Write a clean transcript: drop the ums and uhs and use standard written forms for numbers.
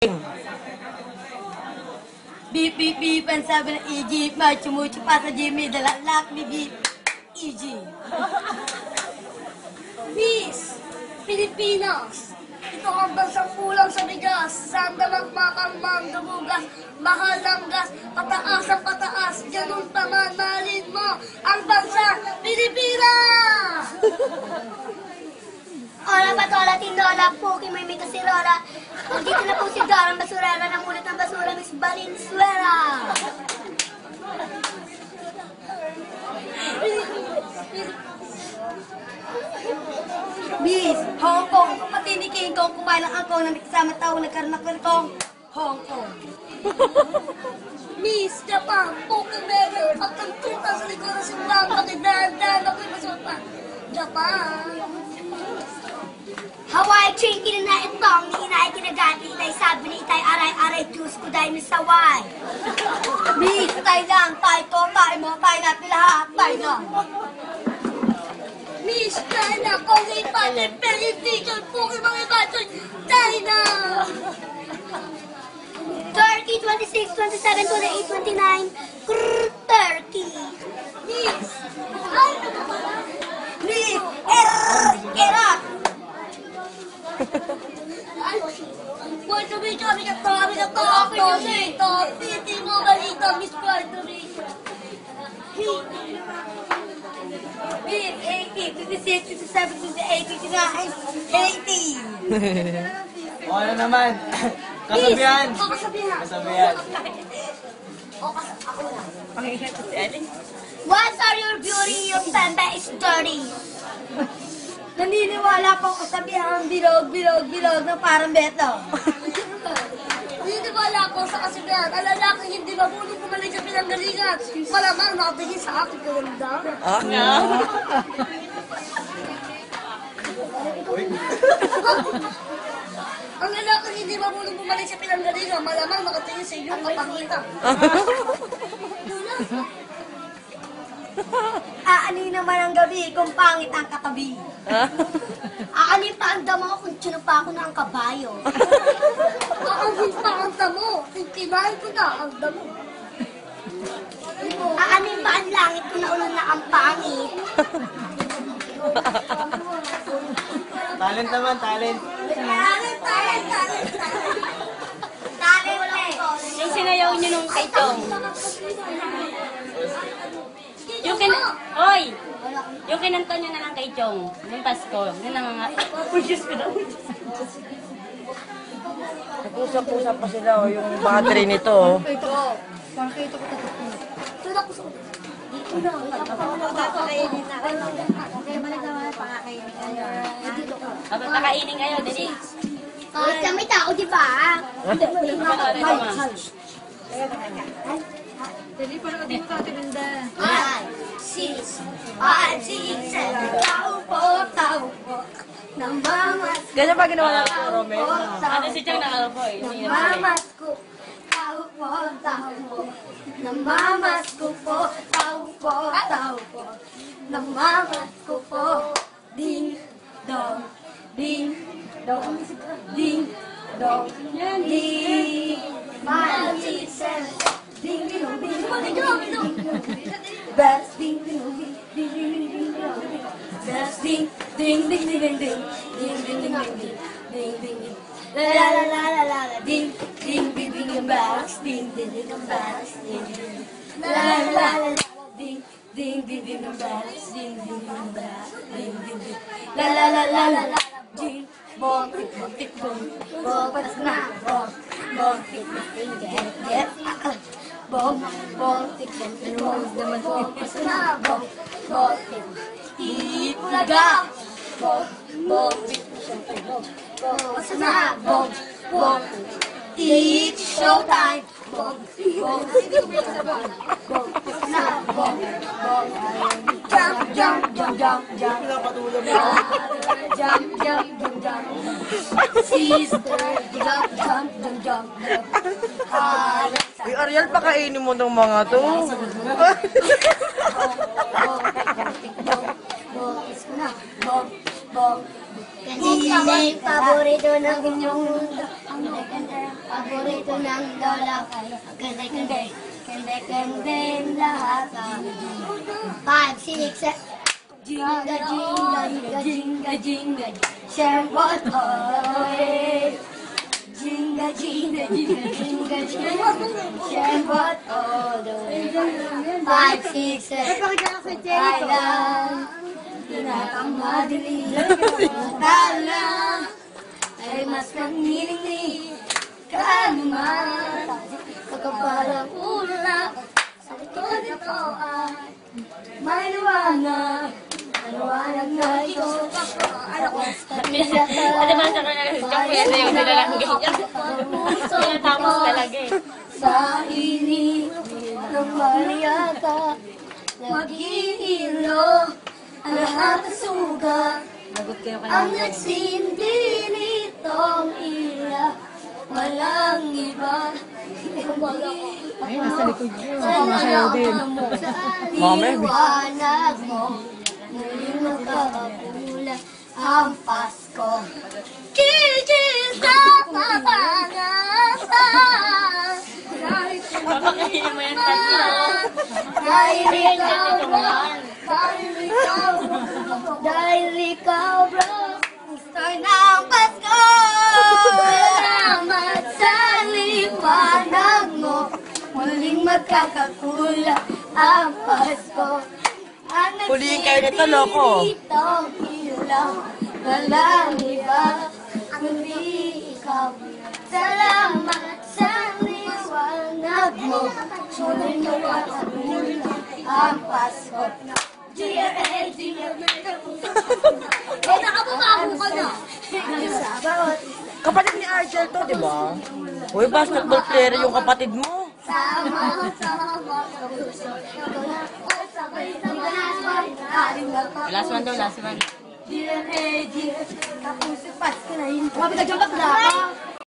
Beep, beep, beep, and sabi ng EG, machu-muchu pa sa Jimmy, dalalak, beep, beep, EG. Miss Pilipinas, ito ang bansang kulang sa bigas, saan damagmakang manggabugas, mahal ng gas, pataas ang pataas, ganun pa man, mahalin mo ang bansa Pilipinas! Ola patola, tindola, puki, may mita si Lola. Nandito na po si Dora, basurera ng ulit ng basura, Miss Valenzuela. Miss, Hong Kong, pati ni King Kong, kumain ng angkong na may kasama tao, nagkaroon ng kwentong Hong Kong. Miss Japan, puki meron, at ang tuta sa likod ng simbang, pakidahan-dahan ako'y masupa. Japan. Hawaii, chinky na itong, ni inay kinagati, itay sabi ni itay aray-aray, Diyos ko dahil Miss Hawaii. Miss, tayo lang, tayo ko, tayo mo, tayo natin lahat, tayo lang. Miss China, kung ipatin, pelintikan, puki mga ibaton, China! 30, 26, 27, 28, 29, 30. Miss! Ay, ano ba? Miss, erat! Ay, Puerto Rico, amigato, titi mo balito, Miss Puerto Rico. Miss, 80, 56, 57, 58, 59, 80. O ano naman? Kasabihan. O, kasabihan. Kasabihan. Ako lang. What are your beauty, your pembe is dirty. Naniniwala po ako sabihan bilog, bilog, bilog ng parang beto. Naniniwala ko sa kasabihan, ang lalaking hindi mabulong kumalik sa pinanggalingan. Malamang nakatingin sa aking kaganda. Ang lalaking hindi mabulong bumalik sa pinanggalingan, malamang nakatingin sa iyong kapangitan. Aanin naman ang gabi kung pangit ang katabi. Aanin pa ang damo kung tsuno pa ako ng kabayo. Aangin pa ang damo, kinain ko na ang damo. Aanin pa ang langit kung naulan na ang pangit. Talent naman, talent. Dali ulit. Yung sinayaw niyo nung kay Chong. Yung Oy! Yung kinanta niyo na lang kay Chong. Yung Pasko. Yung Diyos ko daw. Nag-usap-usap pa sila o yung battery nito. Oh. Habang nakainin kayo, dali. Kahit na may tao, di ba? Tao po. Namamas Ganyan pa ginawa natin sa Romeo. Ano si Chong naka-alpoy? Namamas ko. Tao po. Namamas ko po. Tao po. Namamas ko po. Ding dong. Ding dong. Ding dong. Ding. Magic sense. Ding ding ding ding. Bells ding ding ding ding ding ding ding. Bells ding ding ding ding ding ding. Ding ding ding ding ding ding ding. La la la la la la la. Ding ding ding ding ding bells. Ding ding ding ding bells. Ding ding. La la la la. Ding ding ding ding ding bells. Ding ding ding bells. Ding ding ding. La la la la la la. Ding bong tik bong tik bong. Bong patas na bong. Bong tik bong tik get get. Bong bong tik bong tik bong. Bong patas na bong. Bong tik Ipulaga. Bong bong tik bong tik bong. Bong patas na bong. Bong it's showtime. Bong bong tik bong tik bong. Bong patas na bong. Bong jump jump jump jump jump. Jump, jump, jump, jump. Sister, jump, jump, jump, jump, jump. Uy, Ariel, pakainin mo ng mga to. Hindi paborito ng inyong mundo. paborito ng lola ko. Kende, kende, kende, lahat ang 5, 6, 7. Jinga, jinga, jinga, jinga, jinga, Sherwood, oh, jinga, jinga, jinga, jinga, jinga, Sherwood, oh, 5, 6, 7. Thailand, pinakamadali, Thailand, ay mas nangiling kanuman, pagkapalang ulap, sa likod nito ay may liwanag, liwanag na ito. Ano ba sa kanya kasi pwede yung nilalagay niya. Tapos talaga eh. Sa init ng Mariaga, mag-iilo ang lahat ng sugat. Ang nagsindi nitong ila, walang iba. Ay, nasa likod yun. Masayaw din. Sa liwanag mo, muling magkakapula ang Pasko. Kikis na papangasan. Papakainin mo yan tatlo. Dahil ikaw, bro, gusto ng Pasko. Salamat sa liwanag mo, muling magkakakula ang Pasko. Huliin kayo nito, loko. Itong ilaw, walang iba, kundi ikaw. Salamat sa liwanag mo, muling magkakakula ang Pasko. GMA, GMA. Eh, nakabukaho ka na. Kapatid ni Argel to, di ba? Uy, basketball player yung kapatid mo. Last one daw, last one. GMA, GMA. Kapuso, Pasko na yun. Mabigay ka bakla.